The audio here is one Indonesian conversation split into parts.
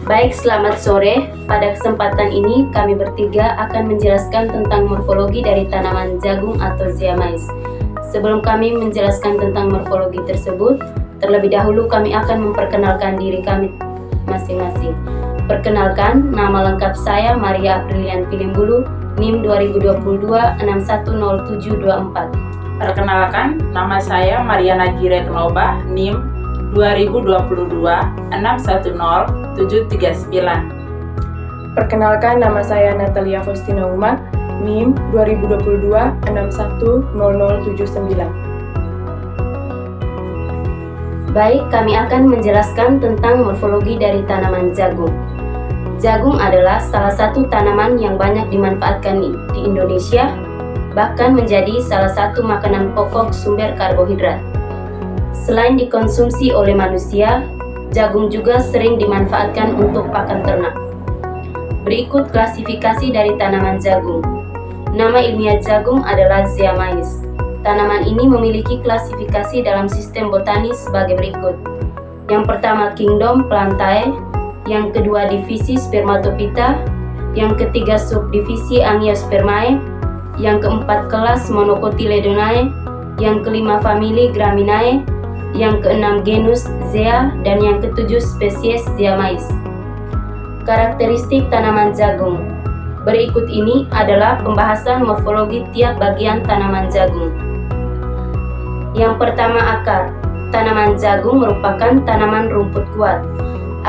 Baik, selamat sore. Pada kesempatan ini kami bertiga akan menjelaskan tentang morfologi dari tanaman jagung atau Zeamais. Sebelum kami menjelaskan tentang morfologi tersebut, terlebih dahulu kami akan memperkenalkan diri kami masing-masing. Perkenalkan, nama lengkap saya Maria Aprilian Pilimbulu, NIM 2022 610724. Perkenalkan, nama saya Mariana Gire Knoba, NIM 2022 610739. Perkenalkan, nama saya Natalia Faustina Uma, NIM 2022 610079. Baik, kami akan menjelaskan tentang morfologi dari tanaman jagung. Jagung adalah salah satu tanaman yang banyak dimanfaatkan di Indonesia, bahkan menjadi salah satu makanan pokok sumber karbohidrat. Selain dikonsumsi oleh manusia, jagung juga sering dimanfaatkan untuk pakan ternak. Berikut klasifikasi dari tanaman jagung. Nama ilmiah jagung adalah Zeamais. Tanaman ini memiliki klasifikasi dalam sistem botanis sebagai berikut. Yang pertama Kingdom Plantae, yang kedua divisi Spermatophyta, yang ketiga subdivisi Angiospermae, yang keempat kelas Monocotyledonae, yang kelima famili Graminae, yang keenam genus Zea, dan yang ketujuh spesies Zeamais. Karakteristik tanaman jagung. Berikut ini adalah pembahasan morfologi tiap bagian tanaman jagung. Yang pertama, akar. Tanaman jagung merupakan tanaman rumput kuat.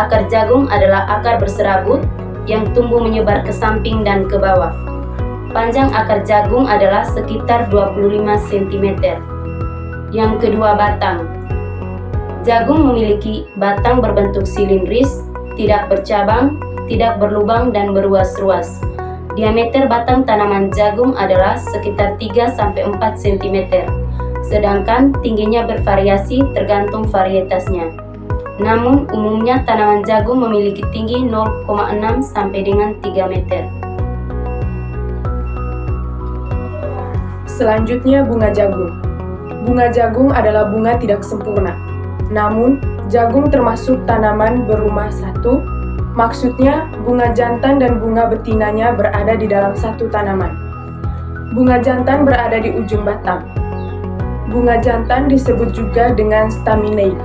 Akar jagung adalah akar berserabut yang tumbuh menyebar ke samping dan ke bawah. Panjang akar jagung adalah sekitar 25 cm. Yang kedua, batang. Jagung memiliki batang berbentuk silindris, tidak bercabang, tidak berlubang, dan beruas-ruas. Diameter batang tanaman jagung adalah sekitar 3-4 cm, sedangkan tingginya bervariasi tergantung varietasnya. Namun, umumnya tanaman jagung memiliki tinggi 0,6 sampai dengan 3 meter. Selanjutnya, bunga jagung. Bunga jagung adalah bunga tidak sempurna. Namun, jagung termasuk tanaman berumah satu, maksudnya bunga jantan dan bunga betinanya berada di dalam satu tanaman. Bunga jantan berada di ujung batang. Bunga jantan disebut juga dengan staminae.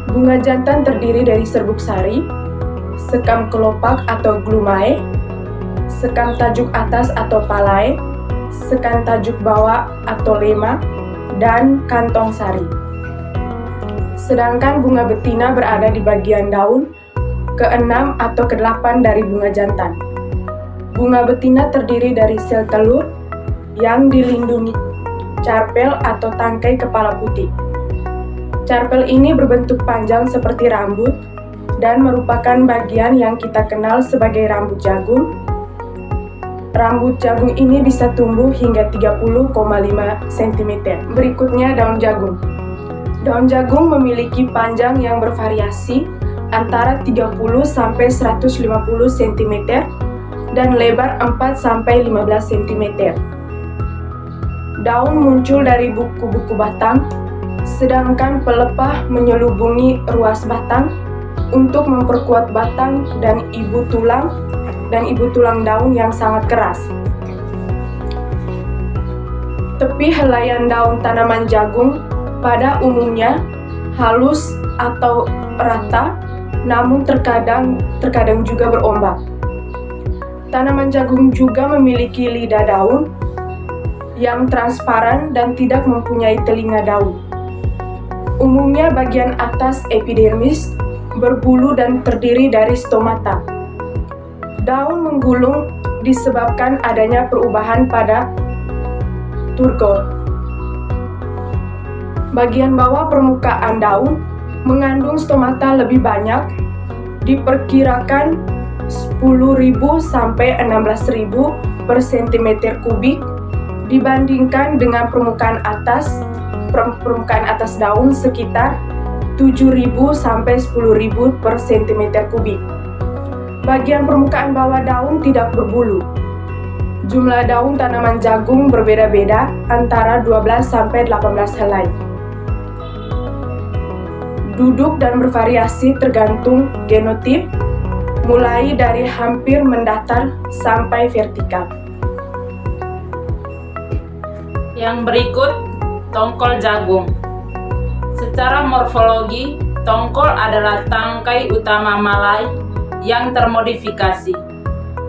Bunga jantan terdiri dari serbuk sari, sekam kelopak atau glumae, sekam tajuk atas atau palae, sekam tajuk bawah atau lema, dan kantong sari. Sedangkan bunga betina berada di bagian daun ke-6 atau ke-8 dari bunga jantan. Bunga betina terdiri dari sel telur yang dilindungi carpel atau tangkai kepala putih. Carpel ini berbentuk panjang seperti rambut dan merupakan bagian yang kita kenal sebagai rambut jagung. Rambut jagung ini bisa tumbuh hingga 30,5 cm. Berikutnya, daun jagung. Daun jagung memiliki panjang yang bervariasi antara 30 sampai 150 cm dan lebar 4 sampai 15 cm. Daun muncul dari buku-buku batang, sedangkan pelepah menyelubungi ruas batang untuk memperkuat batang dan ibu tulang daun yang sangat keras. Tepi helaian daun tanaman jagung pada umumnya halus atau rata, namun terkadang juga berombak. Tanaman jagung juga memiliki lidah daun yang transparan dan tidak mempunyai telinga daun. Umumnya bagian atas epidermis berbulu dan terdiri dari stomata. Daun menggulung disebabkan adanya perubahan pada turgor. Bagian bawah permukaan daun mengandung stomata lebih banyak, diperkirakan 10.000 sampai 16.000 per cm kubik dibandingkan dengan permukaan atas daun sekitar 7.000 sampai 10.000 per cm kubik. Bagian permukaan bawah daun tidak berbulu. Jumlah daun tanaman jagung berbeda-beda antara 12 sampai 18 helai. duduk dan bervariasi tergantung genotip, mulai dari hampir mendatar sampai vertikal. Yang berikut, tongkol jagung. Secara morfologi, tongkol adalah tangkai utama malai yang termodifikasi.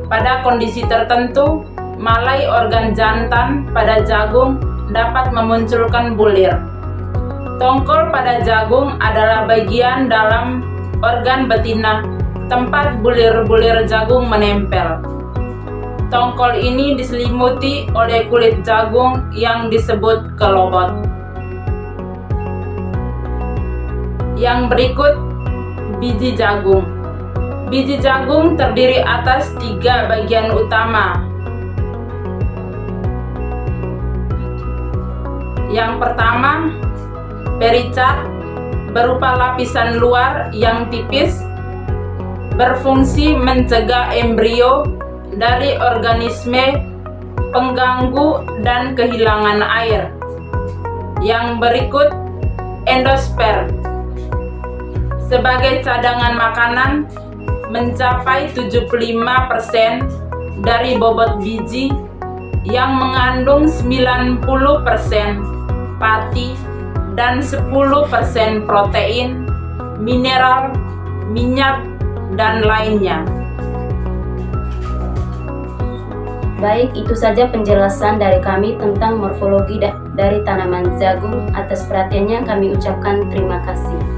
Pada kondisi tertentu, malai organ jantan pada jagung dapat memunculkan bulir. Tongkol pada jagung adalah bagian dalam organ betina tempat bulir-bulir jagung menempel. Tongkol ini diselimuti oleh kulit jagung yang disebut kelobot. Yang berikut, biji jagung. Biji jagung terdiri atas 3 bagian utama. Yang pertama, pericat berupa lapisan luar yang tipis, berfungsi mencegah embrio dari organisme pengganggu dan kehilangan air. Yang berikut, endosperm. Sebagai cadangan makanan, mencapai 75% dari bobot biji yang mengandung 90% pati dan 10% protein, mineral, minyak, dan lainnya. Baik, itu saja penjelasan dari kami tentang morfologi dari tanaman jagung. Atas perhatiannya kami ucapkan terima kasih.